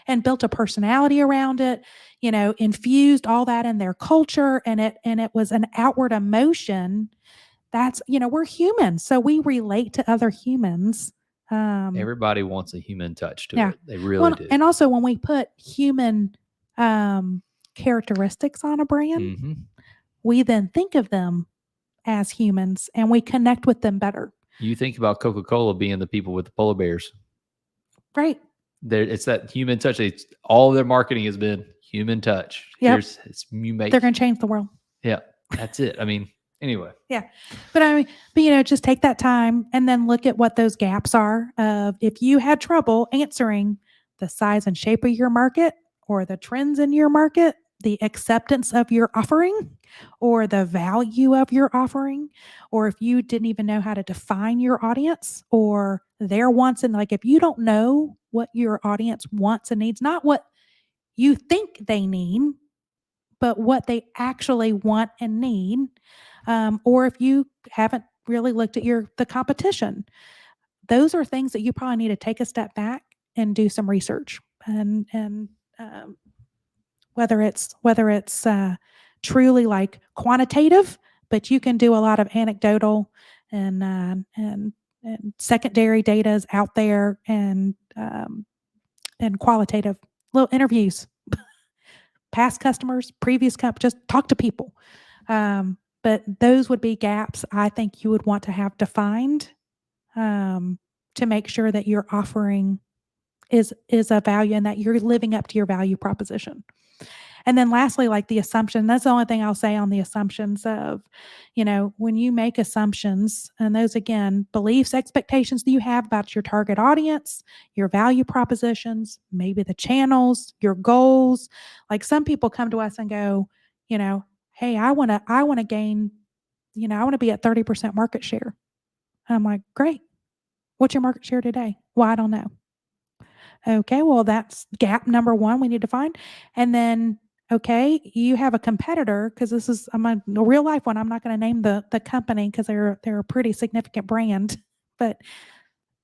and built a personality around it, infused all that in their culture, and it was an outward emotion. That's, we're humans, so we relate to other humans. Everybody wants a human touch to Yeah. it. They really Well, do. and also when we put human characteristics on a brand, Mm-hmm. we then think of them as humans and we connect with them better. You think about Coca-Cola being the people with the polar bears. Right. It's that human touch. It's all their marketing has been human touch. Yep. They're going to change the world. Yeah, that's it. I mean, anyway. Yeah. But just take that time and then look at what those gaps are of if you had trouble answering the size and shape of your market or the trends in your market, the acceptance of your offering or the value of your offering, or if you didn't even know how to define your audience or their wants, and like if you don't know what your audience wants and needs, not what you think they need, but what they actually want and need, or if you haven't really looked at the competition, those are things that you probably need to take a step back and do some research, and whether it's truly like quantitative, but you can do a lot of anecdotal and secondary data is out there, and qualitative little interviews, past customers, previous just talk to people. But those would be gaps I think you would want to have defined, to make sure that your offering is a value and that you're living up to your value proposition. And then lastly, like the assumption, that's the only thing I'll say on the assumptions of, when you make assumptions, and those again, beliefs, expectations that you have about your target audience, your value propositions, maybe the channels, your goals. Like some people come to us and go, Hey, I want to gain, I want to be at 30% market share. And I'm like, great. What's your market share today? Well, I don't know. Okay, well, that's gap number one we need to find. And then, okay, you have a competitor, because this is a real life one. I'm not going to name the company because they're a pretty significant brand, but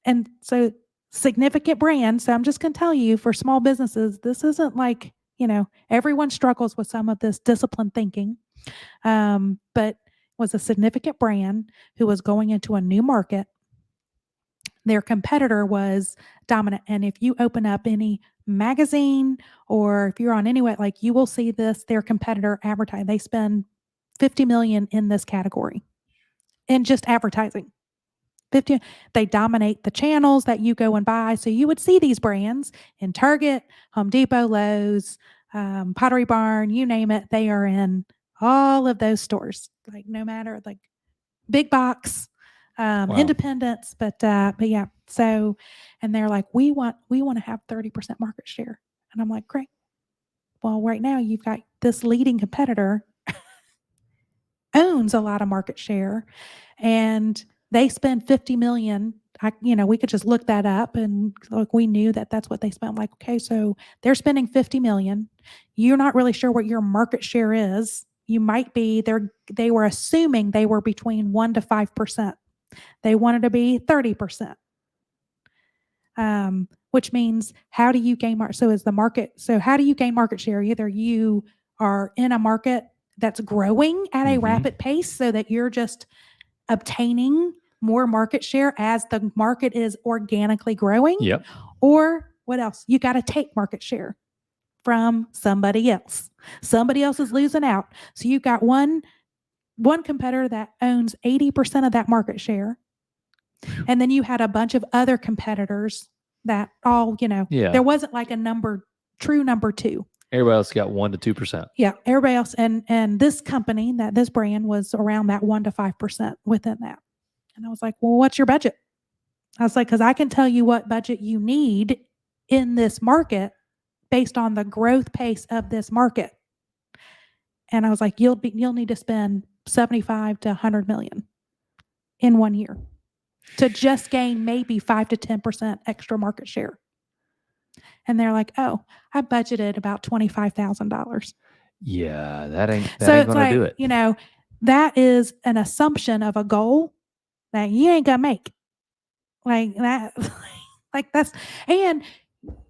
and so significant brand. So I'm just going to tell you, for small businesses, this isn't like, everyone struggles with some of this disciplined thinking, but was a significant brand who was going into a new market. Their competitor was dominant. And if you open up any magazine, or if you're on any way, like, you will see this, their competitor advertise. They spend 50 million in this category in just advertising. 50, they dominate the channels that you go and buy. So you would see these brands in Target, Home Depot, Lowe's, Pottery Barn, you name it. They are in all of those stores, like, no matter, like, big box, Wow. independents, but yeah. So, and they're like, we want to have 30% market share. And I'm like, great. Well, right now you've got this leading competitor owns a lot of market share, and they spend 50 million. We could just look that up, and like, we knew that that's what they spent. I'm like, okay, so they're spending 50 million. You're not really sure what your market share is. You might be there. They were assuming they were between 1% to 5%. They wanted to be 30%. Which means, how do you gain market? So how do you gain market share? Either you are in a market that's growing at a rapid pace, so that you're just obtaining more market share as the market is organically growing. Yep. Or what else? You got to take market share from somebody else. Somebody else is losing out. So you've got one competitor that owns 80% of that market share. And then you had a bunch of other competitors that all, Yeah. there wasn't like true number two. Everybody else got 1% to 2%. Yeah, everybody else. And this company, this brand, was around that 1% to 5% within that. And I was like, well, what's your budget? I was like, because I can tell you what budget you need in this market based on the growth pace of this market. And I was like, you'll need to spend 75 to 100 million in 1 year to just gain maybe 5 to 10% extra market share. And they're like, oh, I budgeted about $25,000. Yeah, that ain't So it's gonna do like, it. that is an assumption of a goal that you ain't gonna make. Like that, like that's, and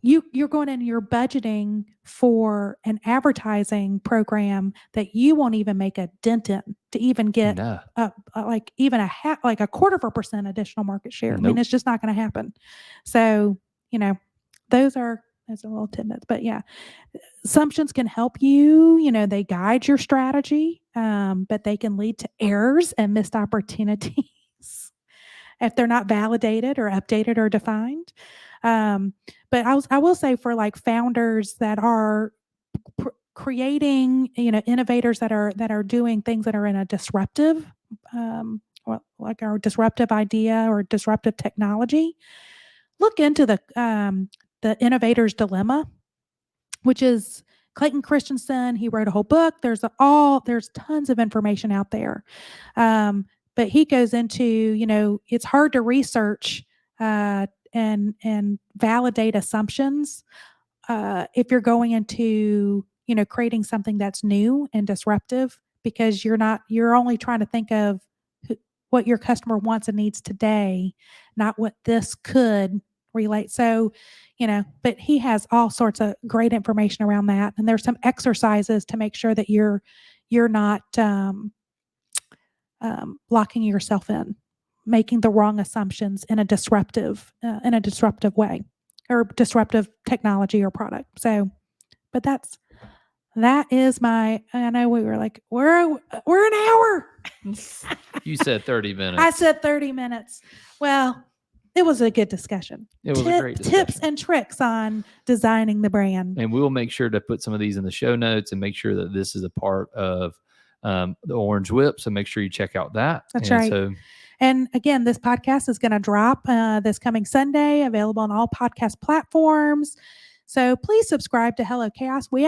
you're going in, you're budgeting for an advertising program that you won't even make a dent in to even get No. like even like a 1/4% additional market share. I mean, Nope. it's just not going to happen. So, those are as a little tidbits, but yeah, assumptions can help you, they guide your strategy, but they can lead to errors and missed opportunities if they're not validated or updated or defined. But I will say, for like founders that are creating, innovators that are doing things that are in a disruptive, or like our disruptive idea or disruptive technology, look into the innovator's dilemma, which is Clayton Christensen. He wrote a whole book. There's tons of information out there. But he goes into, it's hard to research and validate assumptions if you're going into, creating something that's new and disruptive, because you're only trying to think of what your customer wants and needs today, not what this could relate. So, but he has all sorts of great information around that. And there's some exercises to make sure that you're not locking yourself in, making the wrong assumptions in a disruptive way, or disruptive technology or product. So, but that is I know we were like, we're an hour. You said 30 minutes. I said 30 minutes. Well, it was a good discussion. It was a great discussion. Tips and tricks on designing the brand. And we will make sure to put some of these in the show notes and make sure that this is a part of the Orange Whip. So make sure you check out that. That's right. And again, this podcast is going to drop this coming Sunday, available on all podcast platforms. So please subscribe to Hello Chaos. We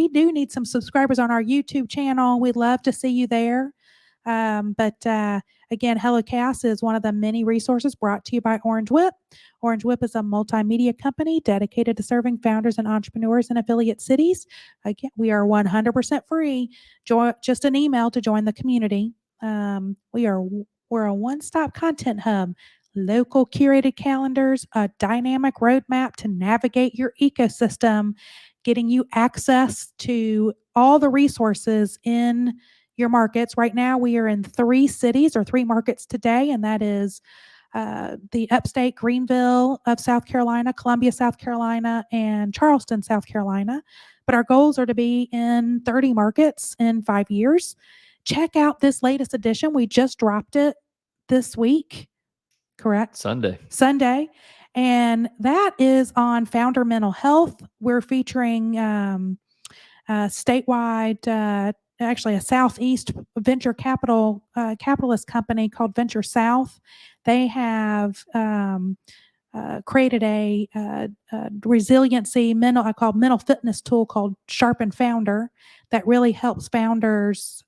do need some subscribers on our YouTube channel. We'd love to see you there. But again, Hello Chaos is one of the many resources brought to you by Orange Whip. Orange Whip is a multimedia company dedicated to serving founders and entrepreneurs in affiliate cities. Again, we are 100% free. Just an email to join the community. We're a one-stop content hub, local curated calendars, a dynamic roadmap to navigate your ecosystem, getting you access to all the resources in your markets. Right now, we are in 3 markets today, and that is the upstate Greenville of South Carolina, Columbia, South Carolina, and Charleston, South Carolina. But our goals are to be in 30 markets in 5 years. Check out this latest edition. We just dropped it this week, correct? Sunday. And that is on founder mental health. We're featuring statewide, actually a Southeast venture capitalist company called Venture South. They have created a resiliency mental fitness tool called Sharpen Founder that really helps founders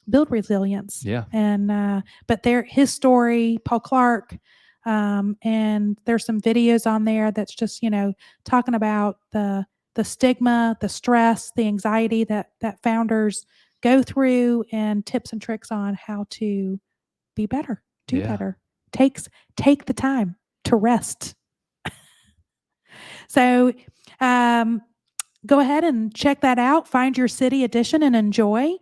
build resilience. Yeah. And but his story, Paul Clark, and there's some videos on there that's just talking about the stigma, the stress, the anxiety that founders go through, and tips and tricks on how to be better, do better. Take the time to rest. So go ahead and check that out. Find your city edition and enjoy.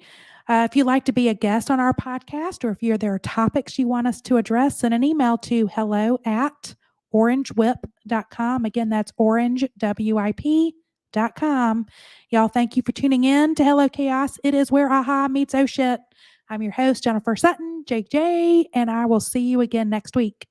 If you'd like to be a guest on our podcast, or if there are topics you want us to address, send an email to hello@orangewhip.com. Again, that's orangewip.com. Y'all, thank you for tuning in to Hello Chaos. It is where aha meets oh shit. I'm your host, Jennifer Sutton, Jake J, and I will see you again next week.